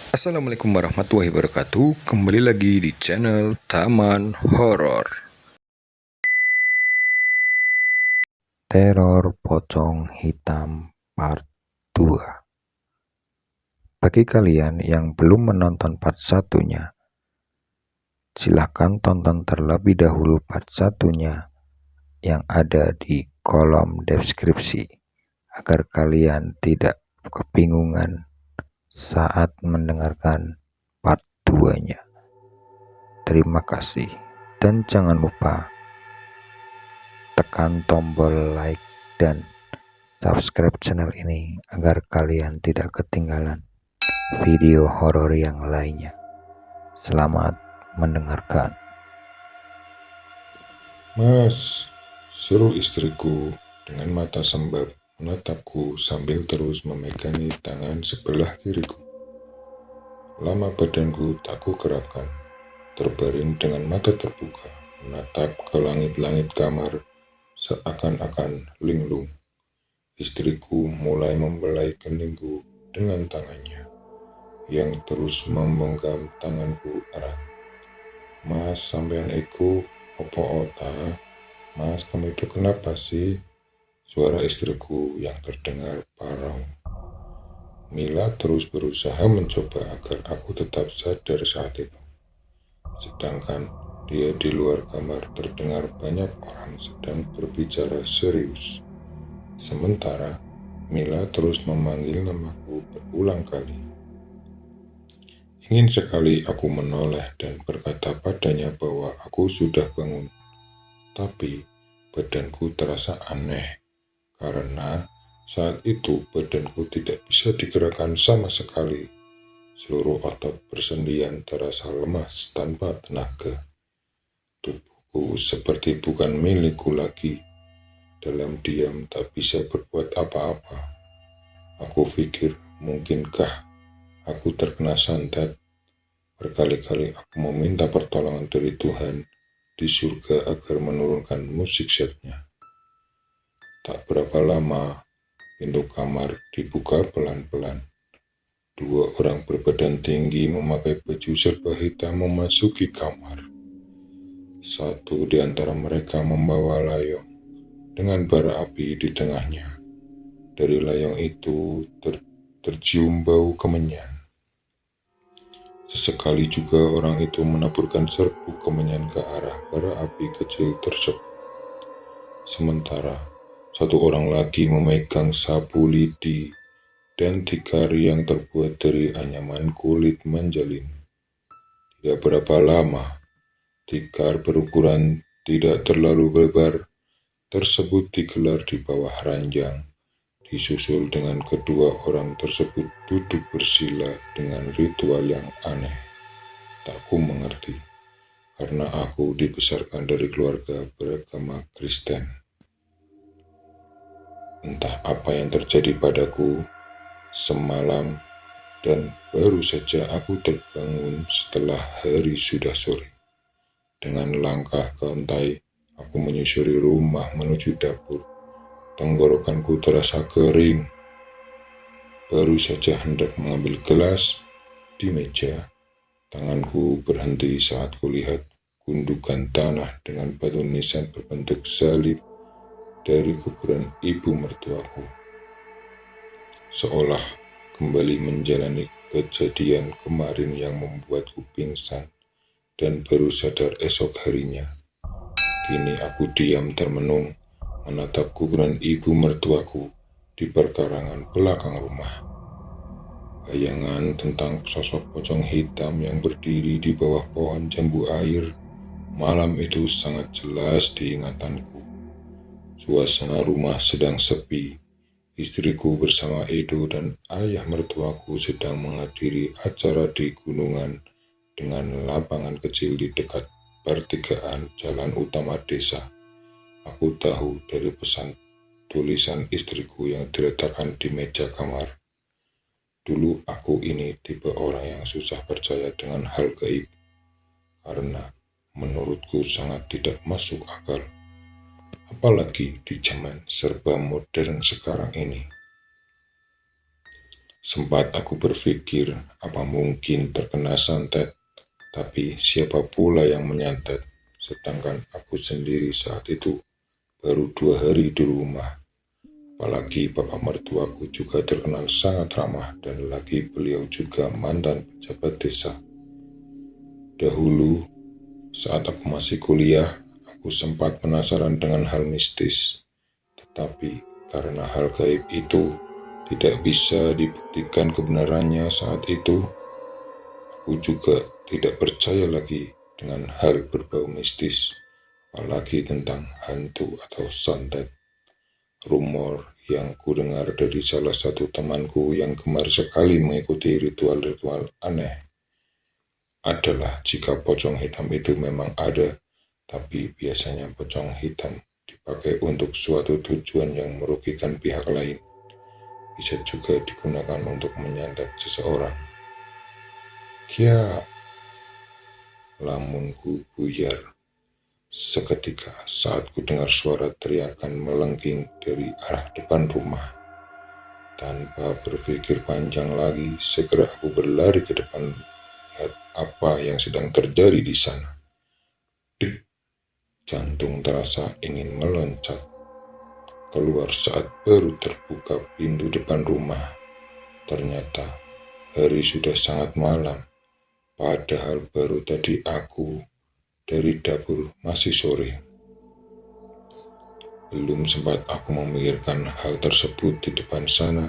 Assalamualaikum warahmatullahi wabarakatuh. Kembali lagi di channel Taman Horor. Teror Pocong Hitam Part 2. Bagi kalian yang belum menonton part 1-nya, silahkan tonton terlebih dahulu part 1-nya yang ada di kolom deskripsi agar kalian tidak kebingungan saat mendengarkan part 2-nya. Terima kasih dan jangan lupa tekan tombol like dan subscribe channel ini agar kalian tidak ketinggalan video horor yang lainnya. Selamat mendengarkan. Mas, seru istriku dengan mata sembab menatapku sambil terus memegangi tangan sebelah kiriku. Lama badanku tak kugerakkan, terbaring dengan mata terbuka, menatap ke langit-langit kamar seakan-akan linglung. Istriku mulai membelai keningku dengan tangannya, yang terus memegang tanganku erat. Mas, sampean iku opo ota? Mas, kamu itu kenapa sih? Suara istriku yang terdengar parau. Mila terus berusaha mencoba agar aku tetap sadar saat itu. Sedangkan dia di luar kamar terdengar banyak orang sedang berbicara serius. Sementara Mila terus memanggil namaku berulang kali. Ingin sekali aku menoleh dan berkata padanya bahwa aku sudah bangun. Tapi badanku terasa aneh, karena saat itu badanku tidak bisa digerakkan sama sekali. Seluruh otot bersendian terasa lemas tanpa tenaga. Tubuhku seperti bukan milikku lagi. Dalam diam tak bisa berbuat apa-apa. Aku pikir, mungkinkah aku terkena santet? Berkali-kali aku meminta pertolongan dari Tuhan di surga agar menurunkan musik setnya. Tak berapa lama, pintu kamar dibuka pelan-pelan. Dua orang berbadan tinggi memakai baju serba hitam memasuki kamar. Satu di antara mereka membawa layong dengan bara api di tengahnya. Dari layong itu tercium bau kemenyan. Sesekali juga orang itu menaburkan serbuk kemenyan ke arah bara api kecil tersebut. Sementara satu orang lagi memegang sapu lidi dan tikar yang terbuat dari anyaman kulit menjalin. Tidak berapa lama, tikar berukuran tidak terlalu lebar tersebut digelar di bawah ranjang, disusul dengan kedua orang tersebut duduk bersila dengan ritual yang aneh. Tak ku mengerti, karena aku dibesarkan dari keluarga beragama Kristen. Entah apa yang terjadi padaku semalam, dan baru saja aku terbangun setelah hari sudah sore. Dengan langkah gontai, aku menyusuri rumah menuju dapur. Tenggorokanku terasa kering. Baru saja hendak mengambil gelas di meja, tanganku berhenti saat kulihat gundukan tanah dengan batu nisan berbentuk salib dari kuburan ibu mertuaku. Seolah kembali menjalani kejadian kemarin yang membuatku pingsan dan baru sadar esok harinya. Kini aku diam termenung menatap kuburan ibu mertuaku di perkarangan belakang rumah. Bayangan tentang sosok pocong hitam yang berdiri di bawah pohon jambu air malam itu sangat jelas di ingatanku. Suasana rumah sedang sepi. Istriku bersama Edo dan ayah mertuaku sedang menghadiri acara di gunungan dengan lapangan kecil di dekat pertigaan jalan utama desa. Aku tahu dari pesan tulisan istriku yang diletakkan di meja kamar. Dulu aku ini tipe orang yang susah percaya dengan hal gaib, karena menurutku sangat tidak masuk akal. Apalagi di zaman serba modern sekarang ini. Sempat aku berpikir apa mungkin terkena santet, tapi siapa pula yang menyantet, sedangkan aku sendiri saat itu baru 2 hari di rumah. Apalagi bapak mertuaku juga terkenal sangat ramah dan lagi beliau juga mantan pejabat desa. Dahulu, saat aku masih kuliah, aku sempat penasaran dengan hal mistis. Tetapi karena hal gaib itu tidak bisa dibuktikan kebenarannya saat itu, aku juga tidak percaya lagi dengan hal berbau mistis, apalagi tentang hantu atau santet. Rumor yang kudengar dari salah satu temanku yang gemar sekali mengikuti ritual-ritual aneh adalah jika pocong hitam itu memang ada, tapi biasanya pocong hitam dipakai untuk suatu tujuan yang merugikan pihak lain. Bisa juga digunakan untuk menyantet seseorang. Kia, lamunku buyar seketika saat ku dengar suara teriakan melengking dari arah depan rumah. Tanpa berpikir panjang lagi, segera aku berlari ke depan lihat apa yang sedang terjadi di sana. Dik, jantung terasa ingin meloncat keluar saat baru terbuka pintu depan rumah. Ternyata hari sudah sangat malam, padahal baru tadi aku dari dapur masih sore. Belum sempat aku memikirkan hal tersebut, di depan sana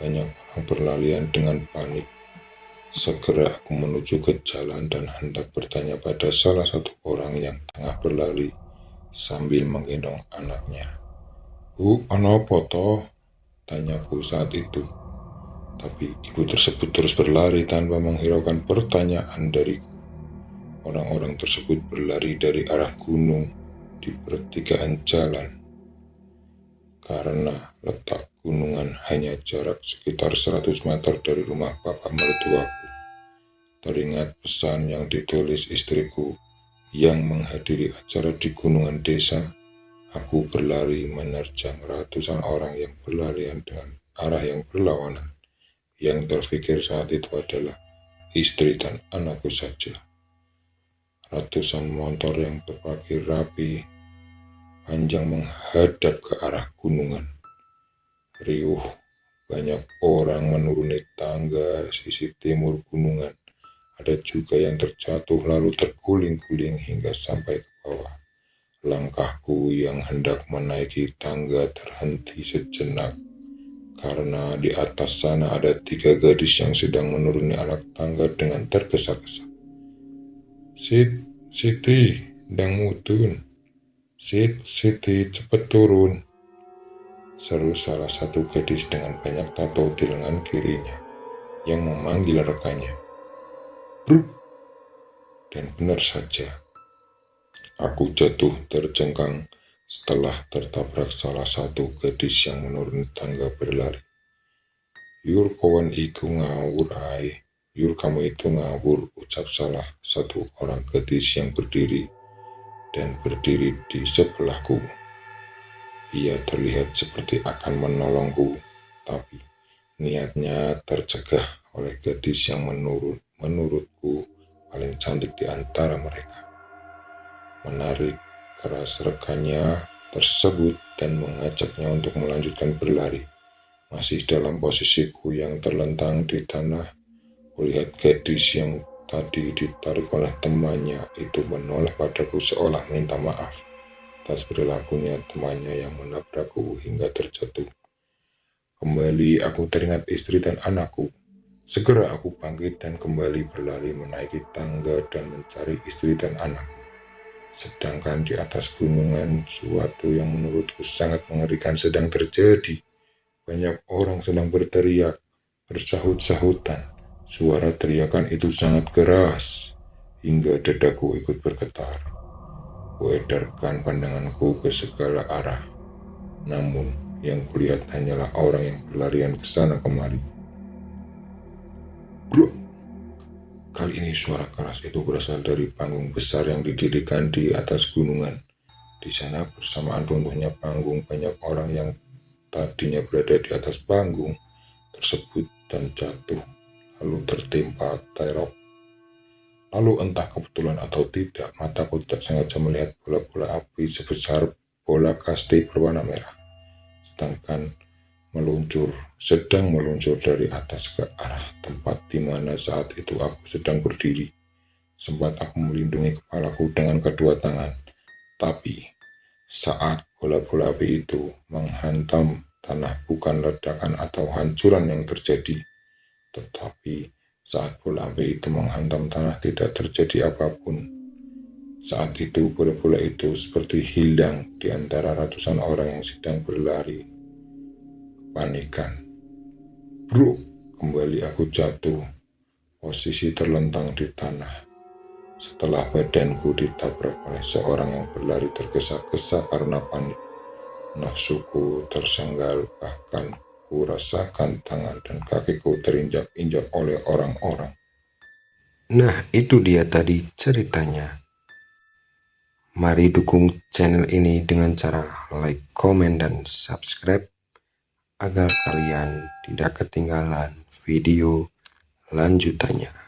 banyak orang berlarian dengan panik. Segera aku menuju ke jalan dan hendak bertanya pada salah satu orang yang tengah berlari sambil menggendong anaknya. "Bu, ono apa toh?" tanyaku saat itu. Tapi ibu tersebut terus berlari tanpa menghiraukan pertanyaan dariku. Orang-orang tersebut berlari dari arah gunung di pertigaan jalan. Karena letak gunungan hanya jarak sekitar 100 meter dari rumah bapak mertuaku. Teringat pesan yang ditulis istriku yang menghadiri acara di gunungan desa. Aku berlari menerjang ratusan orang yang berlarian dengan arah yang berlawanan. Yang terfikir saat itu adalah istri dan anakku saja. Ratusan motor yang terparkir rapi panjang menghadap ke arah gunungan. Riuh, banyak orang menuruni tangga sisi timur gunungan. Ada juga yang terjatuh lalu terguling-guling hingga sampai ke bawah. Langkahku yang hendak menaiki tangga terhenti sejenak, karena di atas sana ada 3 gadis yang sedang menuruni anak tangga dengan tergesa-gesa. Siti, ndang mudun. Siti, cepet turun, seru salah satu gadis dengan banyak tato di lengan kirinya yang memanggil rekannya. Bruk! Dan benar saja, aku jatuh terjengkang setelah tertabrak salah satu gadis yang menuruni tangga berlari. "Yur kawan iku ngawur ae. Yur kamu itu ngawur," ucap salah satu orang gadis yang berdiri di sebelahku. Ia terlihat seperti akan menolongku, tapi niatnya tercegah oleh gadis yang menurutku paling cantik di antara mereka. Menarik keras rekannya tersebut dan mengajaknya untuk melanjutkan berlari. Masih dalam posisiku yang terlentang di tanah, kulihat gadis yang tadi ditarik oleh temannya itu menoleh padaku seolah minta maaf atas perilakunya temannya yang menabrakku hingga terjatuh. Kembali aku teringat istri dan anakku. Segera aku bangkit dan kembali berlari menaiki tangga dan mencari istri dan anakku. Sedangkan di atas gunungan, suatu yang menurutku sangat mengerikan sedang terjadi. Banyak orang sedang berteriak, bersahut-sahutan. Suara teriakan itu sangat keras, hingga dadaku ikut bergetar. Kuedarkan pandanganku ke segala arah, namun yang kulihat hanyalah orang yang berlarian ke sana kemari. Bro! Kali ini suara keras itu berasal dari panggung besar yang didirikan di atas gunungan. Di sana bersamaan runtuhnya panggung, banyak orang yang tadinya berada di atas panggung tersebut dan jatuh, lalu tertimpa terok. Lalu entah kebetulan atau tidak, mataku tidak sengaja melihat bola-bola api sebesar bola kasti berwarna merah, sedang meluncur dari atas ke arah tempat di mana saat itu aku sedang berdiri. Sempat aku melindungi kepalaku dengan kedua tangan, tapi saat bola-bola api itu menghantam tanah, bukan ledakan atau hancuran yang terjadi, tetapi saat bola api itu menghantam tanah tidak terjadi apapun. Saat itu bola-bola itu seperti hilang di antara ratusan orang yang sedang berlari. Kepanikan. Bruk, kembali aku jatuh, posisi terlentang di tanah. Setelah badanku ditabrak oleh seorang yang berlari tergesa-gesa karena panik. Nafsuku tersenggal, bahkan ku rasakan tangan dan kakiku terinjak-injak oleh orang-orang. Nah, itu dia tadi ceritanya. Mari dukung channel ini dengan cara like, komen, dan subscribe agar kalian tidak ketinggalan video lanjutannya.